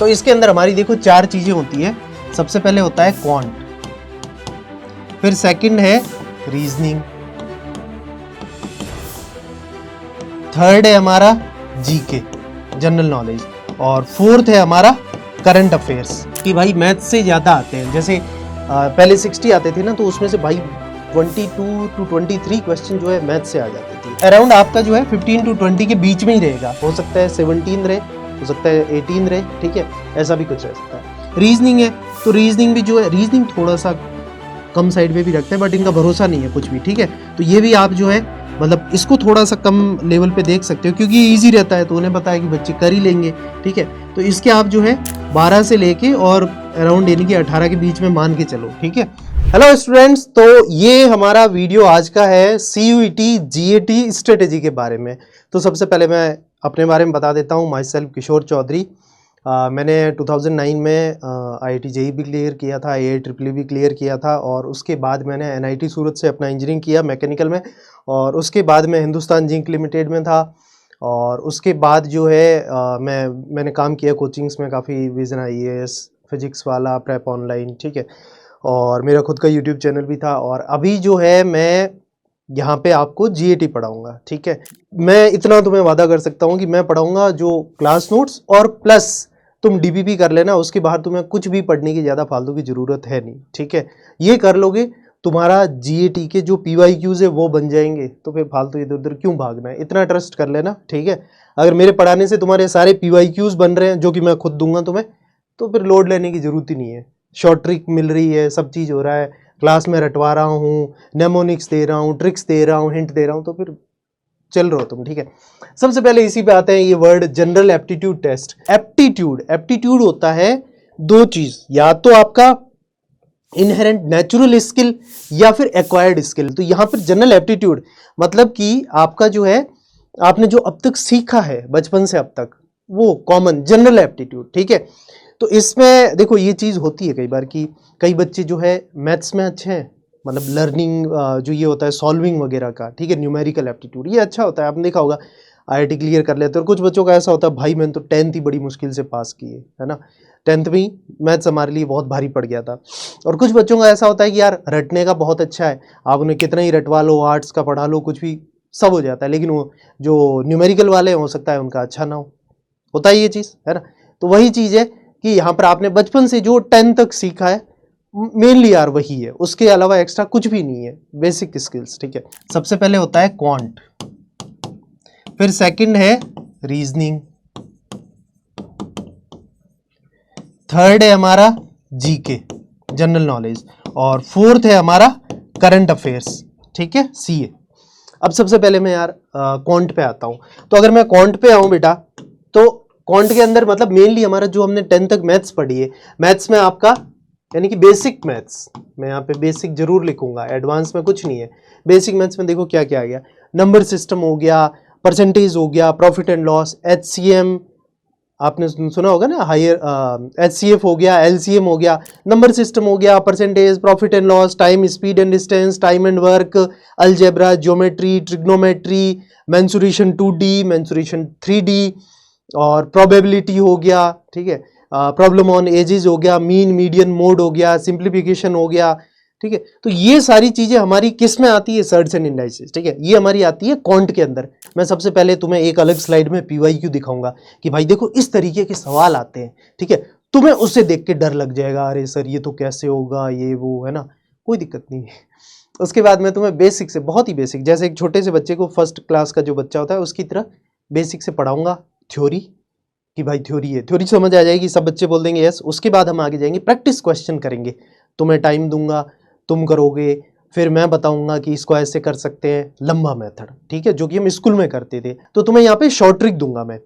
तो इसके अंदर हमारी देखो 4 चीजें होती है। सबसे पहले होता है क्वांट, फिर सेकंड है रीजनिंग, थर्ड है हमारा जीके जनरल नॉलेज, और फोर्थ है हमारा करंट अफेयर्स। कि भाई मैथ्स से ज्यादा आते हैं, जैसे पहले 60 आते थे ना, तो उसमें से भाई 22 to 23 क्वेश्चन जो है मैथ्स से आ जाते थे। अराउंड आपका जो है 15 to 20 के बीच में ही रहेगा, हो सकता है 17 रहे, हो सकता है 18 रहे, ठीक है, ऐसा भी कुछ रह सकता है। रीजनिंग है तो रीजनिंग भी जो है, रीजनिंग थोड़ा सा कम साइड पे भी रखते हैं, बट इनका भरोसा नहीं है कुछ भी, ठीक है। तो ये भी आप जो है मतलब इसको थोड़ा सा कम लेवल पे देख सकते हो, क्योंकि इजी रहता है, तो उन्हें पता है कि बच्चे कर ही लेंगे, ठीक है। तो इसके आप जो है 12 से लेके और अराउंड यानी कि 18 के बीच में मान के चलो, ठीक है। हेलो स्टूडेंट्स, तो ये हमारा वीडियो आज का है CUET GAT स्ट्रेटेजी के बारे में। तो सबसे पहले मैं अपने बारे में बता देता हूँ। My self Kishore Chaudhary. मैंने 2009 में IIT JEE भी क्लियर किया था, IIEEE भी क्लियर किया था, और उसके बाद मैंने NIT सूरत से अपना इंजीनियरिंग किया मैकेनिकल में, और उसके बाद मैं हिंदुस्तान जिंक लिमिटेड में था, और उसके बाद जो है मैंने काम किया कोचिंग्स में काफ़ी, विजन IAS, फिजिक्स वाला, प्रेप ऑनलाइन, ठीक है, और मेरा खुद का यूट्यूब चैनल भी था। और अभी जो है मैं यहाँ पे आपको GAT पढ़ाऊँगा, ठीक है। मैं इतना तुम्हें वादा कर सकता हूँ कि मैं पढ़ाऊँगा जो क्लास नोट्स, और प्लस तुम DBP कर लेना, उसके बाहर तुम्हें कुछ भी पढ़ने की ज़्यादा फालतू की ज़रूरत है नहीं, ठीक है। ये कर लोगे, तुम्हारा GAT के जो PYQs है वो बन जाएंगे, तो फिर फालतू इधर उधर क्यों भागना है, इतना ट्रस्ट कर लेना, ठीक है। अगर मेरे पढ़ाने से तुम्हारे सारे PYQs बन रहे हैं, जो कि मैं खुद दूंगा तुम्हें, तो फिर लोड लेने की ज़रूरत ही नहीं है। शॉर्ट ट्रिक मिल रही है, सब चीज़ हो रहा है, क्लास में रटवा रहा हूँ, नेमोनिक्स दे रहा हूँ, ट्रिक्स दे रहा हूँ, हिंट दे रहा हूँ, तो फिर चल रहे हो तुम, ठीक है। सबसे पहले इसी पे आते हैं, ये word general aptitude test. Aptitude होता है 2 चीज, या तो आपका इनहेरेंट नेचुरल स्किल या फिर एक्वायर्ड स्किल। तो यहाँ पर जनरल एप्टीट्यूड मतलब कि आपका जो है, आपने जो अब तक सीखा है बचपन से अब तक, वो कॉमन जनरल एप्टीट्यूड, ठीक है। तो इसमें देखो ये चीज़ होती है कई बार कि कई बच्चे जो है मैथ्स में अच्छे हैं, मतलब लर्निंग जो ये होता है सॉल्विंग वगैरह का, ठीक है, न्यूमेरिकल एप्टीट्यूड ये अच्छा होता है, आपने देखा होगा IIT क्लियर कर लेते हैं। और कुछ बच्चों का ऐसा होता है, भाई मैंने तो 10th ही बड़ी मुश्किल से पास की है ना, 10th में ही मैथ्स हमारे लिए बहुत भारी पड़ गया था। और कुछ बच्चों का ऐसा होता है कि यार रटने का बहुत अच्छा है, आप उन्हें कितना ही रटवा लो, आर्ट्स का पढ़ा लो, कुछ भी सब हो जाता है, लेकिन वो जो न्यूमेरिकल वाले हो सकता है उनका अच्छा ना हो, होता है ये चीज़, है ना। तो वही चीज़ है कि यहाँ पर आपने बचपन से जो 10 तक सीखा है मेनली यार वही है, उसके अलावा एक्स्ट्रा कुछ भी नहीं है, बेसिक स्किल्स, ठीक है। सबसे पहले होता है क्वांट, फिर सेकंड है रीजनिंग, थर्ड है हमारा GK जनरल नॉलेज, और फोर्थ है हमारा करंट अफेयर्स, ठीक है, CA। अब सबसे पहले मैं यार क्वांट पे आता हूँ। तो अगर मैं क्वांट पे आऊँ बेटा, तो क्वांट के अंदर मतलब मेनली हमारा जो हमने 10 तक मैथ्स पढ़ी है, मैथ्स में आपका यानी कि बेसिक मैथ्स, मैं यहाँ पे बेसिक जरूर लिखूंगा, एडवांस में कुछ नहीं है। बेसिक मैथ्स में देखो क्या क्या आ गया, नंबर सिस्टम हो गया, परसेंटेज हो गया, प्रॉफिट एंड लॉस, HCM आपने सुना होगा ना, हायर HCF हो गया, LCM हो गया, नंबर सिस्टम हो गया, percentage, profit and loss, time, speed and distance, time and work, algebra, geometry, trigonometry, mensuration 2D, mensuration 3D, और प्रोबेबिलिटी हो गया, ठीक है, प्रॉब्लम ऑन एजेस हो गया, मीन मीडियन मोड हो गया, सिंप्लीफिकेशन हो गया, ठीक है। तो ये सारी चीजें हमारी किस में आती है, सर्च एंड इंडाइसेस, ठीक है, ये हमारी आती है क्वांट के अंदर। मैं सबसे पहले तुम्हें एक अलग स्लाइड में PYQ दिखाऊंगा कि भाई देखो इस तरीके के सवाल आते हैं, ठीक है, तुम्हें उससे देख के डर लग जाएगा, अरे सर ये तो कैसे होगा, ये वो, है ना, कोई दिक्कत नहीं है। उसके बाद मैं तुम्हें बेसिक से, बहुत ही बेसिक, जैसे एक छोटे से बच्चे को फर्स्ट क्लास का जो बच्चा होता है उसकी तरह बेसिक से पढ़ाऊंगा थ्योरी, कि भाई थ्योरी है, थ्योरी समझ आ जाएगी, सब बच्चे बोल देंगे यस। उसके बाद हम आगे जाएंगे, प्रैक्टिस क्वेश्चन करेंगे, तुम्हें टाइम दूंगा, तुम करोगे, फिर मैं बताऊंगा कि इसको ऐसे कर सकते हैं, लंबा मेथड, ठीक है, जो कि हम स्कूल में करते थे। तो तुम्हें यहाँ पे शॉर्ट ट्रिक दूंगा मैं,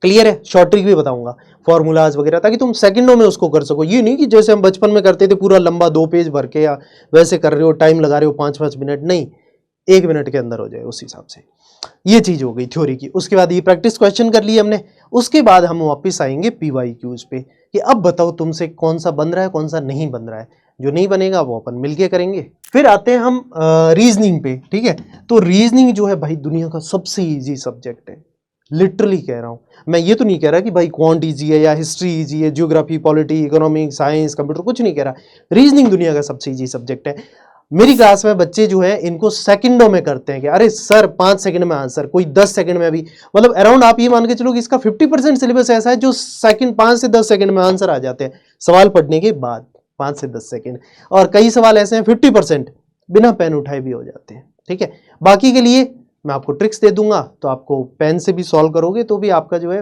क्लियर है, शॉर्ट ट्रिक भी बताऊंगा, फॉर्मूलाज वगैरह, ताकि तुम सेकंडों में उसको कर सको। ये नहीं कि जैसे हम बचपन में करते थे पूरा लंबा 2 पेज भर के, या वैसे कर रहे हो, टाइम लगा रहे हो 5-5 मिनट, नहीं, 1 मिनट के अंदर हो जाए, उस हिसाब से। ये चीज हो गई थ्योरी की। उसके बाद ये प्रैक्टिस क्वेश्चन कर लिए हमने, उसके बाद हम वापस आएंगे PYQs पे कि अब बताओ तुमसे कौन सा बन रहा है, कौन सा नहीं बन रहा है। जो नहीं बनेगा वो अपन मिलके करेंगे। फिर आते हैं हम रीजनिंग पे, ठीक है। तो रीजनिंग जो है भाई दुनिया का सबसे इजी सब्जेक्ट है, लिटरली कह रहा हूँ मैं, ये तो नहीं कह रहा कि भाई क्वांट ईजी है या हिस्ट्री ईजी है, geography, polity, economics, science, computer, कुछ नहीं कह रहा। रीजनिंग दुनिया का सबसे ईजी सब्जेक्ट है। मेरी क्लास में बच्चे जो है इनको सेकंडों में करते हैं कि अरे सर 5 सेकंड में आंसर, कोई 10 सेकंड में भी, मतलब अराउंड आप ये मान के चलो कि इसका 50% सिलेबस ऐसा है जो 5 से 10 सेकंड में आंसर आ जाते हैं सवाल पढ़ने के बाद, 5 से 10 सेकंड। और कई सवाल ऐसे हैं 50% बिना पेन उठाए भी हो जाते हैं। ठीक है, बाकी के लिए मैं आपको ट्रिक्स दे दूंगा, तो आपको पेन से भी सॉल्व करोगे तो भी आपका जो है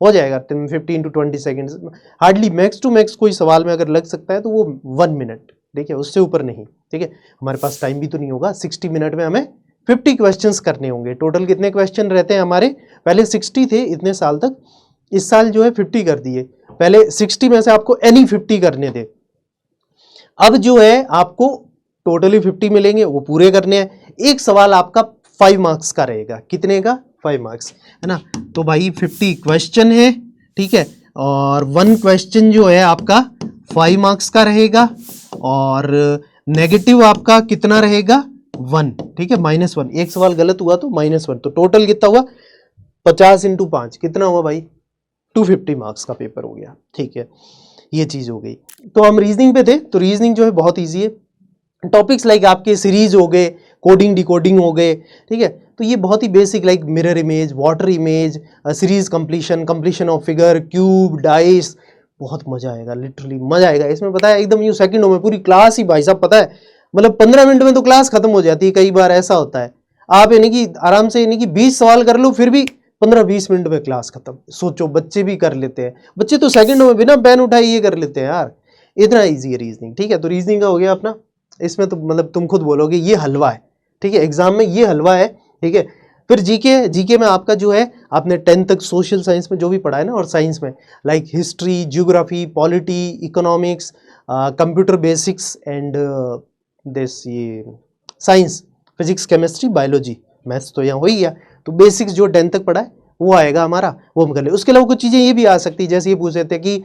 हो जाएगा 15 to 20 seconds, hardly max to max कोई सवाल में अगर लग सकता है तो वो 1 मिनट, ठीक है, उससे ऊपर नहीं। ठीक है, हमारे पास टाइम भी तो नहीं होगा, 60 मिनट में हमें 50 क्वेश्चंस करने होंगे। टोटल कितने क्वेश्चन रहते हैं हमारे, पहले 60 थे इतने साल तक, इस साल जो है 50 कर दिए। पहले 60 में से आपको एनी 50 करने थे, अब जो है आपको टोटली 50 मिलेंगे, वो पूरे करने हैं। एक सवाल आपका 5 मार्क्स का रहेगा, कितने का, 5 मार्क्स, है ना। तो भाई 50 क्वेश्चन है, ठीक है, और 1 क्वेश्चन जो है आपका 5 मार्क्स का रहेगा, और नेगेटिव आपका कितना रहेगा, 1, ठीक है, -1। एक सवाल गलत हुआ तो -1, तो टोटल कितना हुआ, 50 × 5 कितना हुआ भाई, 250 मार्क्स का पेपर हो गया। ठीक है, ये चीज हो गई। तो हम रीजनिंग पे थे, तो रीजनिंग जो है बहुत ईजी है। टॉपिक्स लाइक आपके सीरीज हो गए, कोडिंग डिकोडिंग हो गए, ठीक है, तो ये बहुत ही basic, like mirror image, water image, series completion of figure, cube, dice, बहुत मजा आएगा, लिटरली मजा आएगा इसमें। पता है एकदम यूं सेकंडों में पूरी क्लास ही भाई साहब, पता है मतलब 15 मिनट में तो क्लास खत्म हो जाती है, कई बार ऐसा होता है। आप यानी कि आराम से यानी कि 20 सवाल कर लो फिर भी 15-20 मिनट में क्लास खत्म। सोचो, बच्चे भी कर लेते हैं, बच्चे तो सेकंडों में बिना पेन उठाए ये कर लेते हैं यार, इतना ईजी है रीजनिंग। ठीक है, तो रीजनिंग का हो गया अपना। इसमें तो मतलब तुम खुद बोलोगे ये हलवा है, ठीक है, एग्जाम में ये हलवा है। ठीक है, फिर जीके में आपका जो है, आपने 10th तक सोशल साइंस में जो भी पढ़ा है ना, और साइंस में like history, geography, polity, economics, computer basics and this ये science, physics, chemistry, biology, maths तो यहाँ हो ही गया। तो बेसिक्स जो 10th तक पढ़ा है वो आएगा हमारा, वो हम कर ले। उसके अलावा कुछ चीज़ें ये भी आ सकती है, जैसे ये पूछ रहे थे कि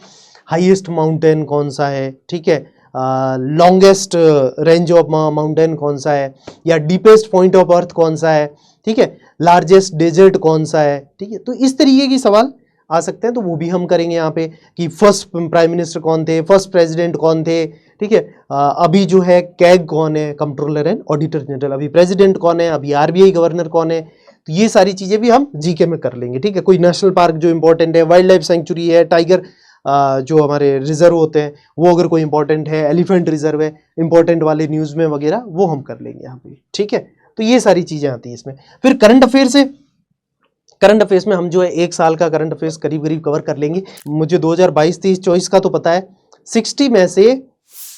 हाईएस्ट माउंटेन कौन सा है, ठीक है, लॉन्गेस्ट रेंज ऑफ माउंटेन कौन सा है, या डीपेस्ट पॉइंट ऑफ अर्थ कौन सा है, ठीक है, लार्जेस्ट डेजर्ट कौन सा है। ठीक है, तो इस तरीके की सवाल आ सकते हैं, तो वो भी हम करेंगे यहाँ पे कि फर्स्ट प्राइम मिनिस्टर कौन थे, फर्स्ट प्रेसिडेंट कौन थे, ठीक है, अभी जो है कैग कौन है, कंट्रोलर एंड ऑडिटर जनरल, अभी प्रेसिडेंट कौन है, अभी आरबीआई गवर्नर कौन है। तो ये सारी चीजें भी हम जीके में कर लेंगे। ठीक है, कोई नेशनल पार्क जो इंपॉर्टेंट है, वाइल्ड लाइफ सेंचुरी है, टाइगर जो हमारे रिजर्व होते हैं वो अगर कोई इंपॉर्टेंट है, एलिफेंट रिजर्व है, इंपॉर्टेंट वाले न्यूज में वगैरह, वो हम कर लेंगे यहाँ पे। ठीक है, तो ये सारी चीजें आती हैं इसमें। फिर करंट अफेयर से, करंट अफेयर्स में हम जो है 1 साल का करंट अफेयर्स करीब करीब कवर कर लेंगे। मुझे 2022, 23, 24 का तो पता है। 60 में से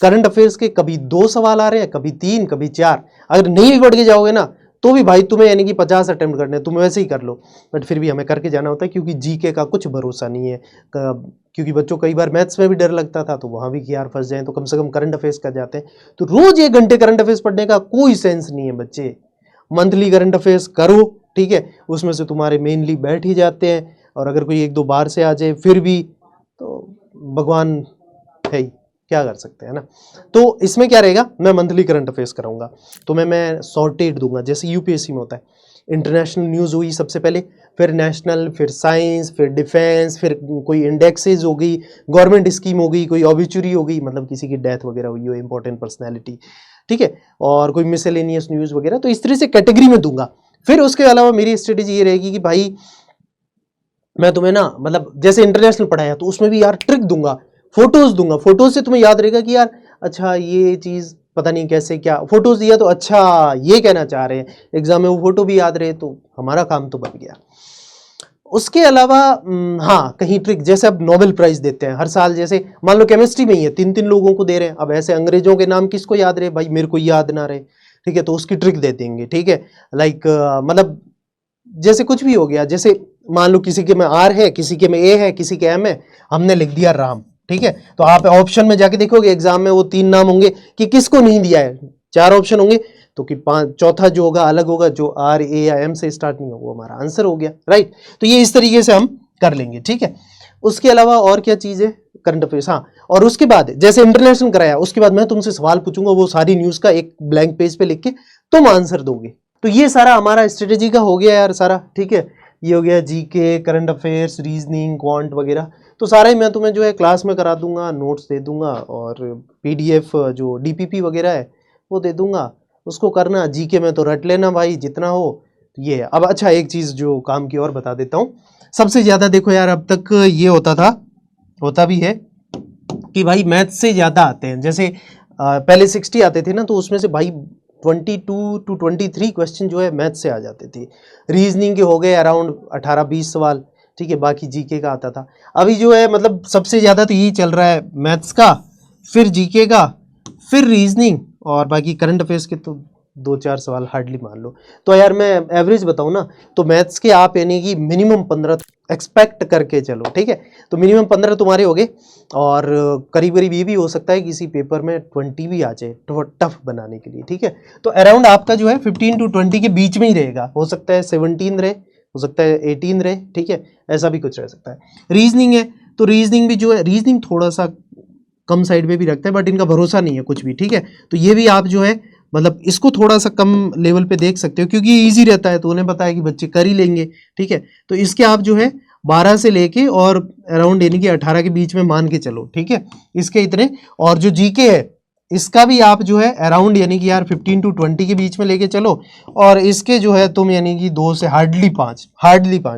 करंट अफेयर्स के कभी 2 सवाल आ रहे हैं, कभी 3, कभी 4। अगर नहीं भी पढ़ के जाओगे ना तो भी भाई तुम्हें यानी कि 50 अटेम्प्ट करने हैं, तुम वैसे ही कर लो, बट फिर भी हमें करके जाना होता है, क्योंकि जीके का कुछ भरोसा नहीं है। क्योंकि बच्चों कई बार मैथ्स में भी डर लगता था, तो वहाँ भी कि यार फंस जाएं, तो कम से कम करंट अफेयर्स कर जाते हैं। तो रोज 1 घंटे करंट अफेयर्स पढ़ने का कोई सेंस नहीं है बच्चे। मंथली करंट अफेयर्स करो, ठीक है, उसमें से तुम्हारे मेनली बैठ ही जाते हैं, और अगर कोई 1-2 बार से आ जाए फिर भी तो भगवान है ही, क्या कर सकते हैं ना। तो इसमें क्या रहेगा, मैं मंथली करंट अफेयर्स कराऊंगा, तो मैं सॉर्टेड दूंगा, जैसे यूपीएससी में होता है। इंटरनेशनल न्यूज़ हुई सबसे पहले, फिर नेशनल, फिर साइंस, फिर डिफेंस, फिर कोई इंडेक्सेज हो गई, गवर्नमेंट स्कीम हो गई, कोई ऑबिचुरी हो गई, मतलब किसी की डेथ वगैरह हुई हो, इंपॉर्टेंट पर्सनैलिटी, ठीक है, और कोई मिसलेनियस न्यूज़ वगैरह। तो इस तरह से कैटेगरी में दूंगा। फिर उसके अलावा मेरी स्ट्रेटेजी ये रहेगी कि भाई मैं तुम्हें ना, मतलब जैसे इंटरनेशनल पढ़ाया तो उसमें भी यार ट्रिक दूंगा, फोटोज दूंगा। फोटोज से तुम्हें याद रहेगा कि यार अच्छा ये चीज पता नहीं कैसे, क्या फोटोज दिया तो अच्छा ये कहना चाह रहे हैं, एग्जाम में वो फोटो भी याद रहे, तो हमारा काम तो बन गया। उसके अलावा हाँ, कहीं ट्रिक, जैसे अब नोबेल प्राइज देते हैं हर साल, जैसे मान लो केमिस्ट्री में ही है, 3-3 लोगों को दे रहे हैं। अब ऐसे अंग्रेजों के नाम किसको याद रहे भाई, मेरे को याद ना रहे, ठीक है, तो उसकी ट्रिक दे देंगे। ठीक है, लाइक मतलब जैसे कुछ भी हो गया, जैसे मान लो किसी के में आर है, किसी के में ए है, किसी के एम है, हमने लिख दिया राम। ठीक है, तो आप ऑप्शन में जाके देखोगे एग्जाम में वो 3 नाम होंगे कि किसको नहीं दिया है, 4 ऑप्शन होंगे, तो कि 5, चौथा जो होगा अलग होगा, जो आर, ए या एम से स्टार्ट नहीं होगा, वो हमारा आंसर हो गया, राइट। तो ये इस तरीके से हम कर लेंगे। ठीक है, उसके अलावा और क्या चीज है, करंट अफेयर्स, हाँ, और उसके बाद जैसे इंटरनेशनल कराया, उसके बाद मैं तुमसे सवाल पूछूंगा, वो सारी न्यूज का एक ब्लैंक पेज पे लिख के तुम आंसर दोगे। तो ये सारा हमारा स्ट्रेटेजी का हो गया यार सारा। ठीक है, ये हो गया GK, current affairs, reasoning, quant वगैरह। तो सारा ही मैं तुम्हें जो है क्लास में करा दूंगा, नोट्स दे दूंगा और पीडीएफ जो डीपीपी वगैरह है वो दे दूंगा, उसको करना। जीके में तो रट लेना भाई जितना हो। तो ये है। अब अच्छा एक चीज़ जो काम की और बता देता हूँ। सबसे ज़्यादा देखो यार, अब तक ये होता था, होता भी है कि भाई मैथ से ज़्यादा आते हैं। जैसे पहले 60 आते थे ना, तो उसमें से भाई 22 to 23 क्वेश्चन जो है मैथ से आ जाते थे। रीजनिंग के हो गए अराउंड 18-20 सवाल, ठीक है, बाकी जीके का आता था। अभी जो है मतलब सबसे ज़्यादा तो यही चल रहा है, मैथ्स का, फिर जीके का, फिर रीजनिंग, और बाकी करंट अफेयर्स के तो 2-4 सवाल हार्डली मान लो। तो यार मैं एवरेज बताऊँ ना, तो मैथ्स के आप यानी कि मिनिमम 15 एक्सपेक्ट करके चलो, ठीक है। तो मिनिमम 15 तुम्हारे हो गए, और करीब करीब ये भी हो सकता है किसी पेपर में 20 भी आ जाए टफ बनाने के लिए, ठीक है। तो अराउंड आपका जो है 15 to 20 के बीच में ही रहेगा। हो सकता है 17 रहे, हो सकता है 18 रहे, ठीक है, ऐसा भी कुछ रह सकता है। रीजनिंग है, तो रीजनिंग भी जो है, रीजनिंग थोड़ा सा कम साइड में भी रखता है, बट इनका भरोसा नहीं है कुछ भी, ठीक है। तो ये भी आप जो है मतलब इसको थोड़ा सा कम लेवल पे देख सकते हो, क्योंकि इजी रहता है, तो उन्हें पता है कि बच्चे कर ही लेंगे, ठीक है। तो इसके आप जो है 12 से लेके और अराउंड यानी कि 18 के बीच में मान के चलो, ठीक है, इसके इतने। और जो जीके है इसका भी आप जो है अराउंड यानी कि यार 15 to 20 के बीच में लेके चलो, और इसके जो है तुम यानी कि 2 से हार्डली 5,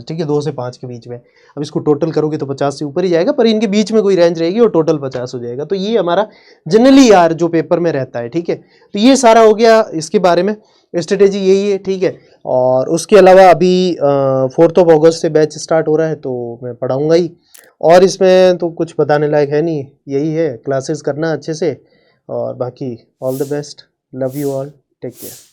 ठीक है, 2 से 5 के बीच में। अब इसको टोटल करोगे तो 50 से ऊपर ही जाएगा, पर इनके बीच में कोई रेंज रहेगी और टोटल 50 हो जाएगा। तो ये हमारा जनरली यार जो पेपर में रहता है, ठीक है। तो ये सारा हो गया इसके बारे में, स्ट्रेटेजी यही है, ठीक है। और उसके अलावा अभी 4 अगस्त से बैच स्टार्ट हो रहा है, तो मैं पढ़ाऊँगा ही, और इसमें तो कुछ बताने लायक है नहीं, यही है, क्लासेस करना अच्छे से, और बाकी all the best, love you all, take care.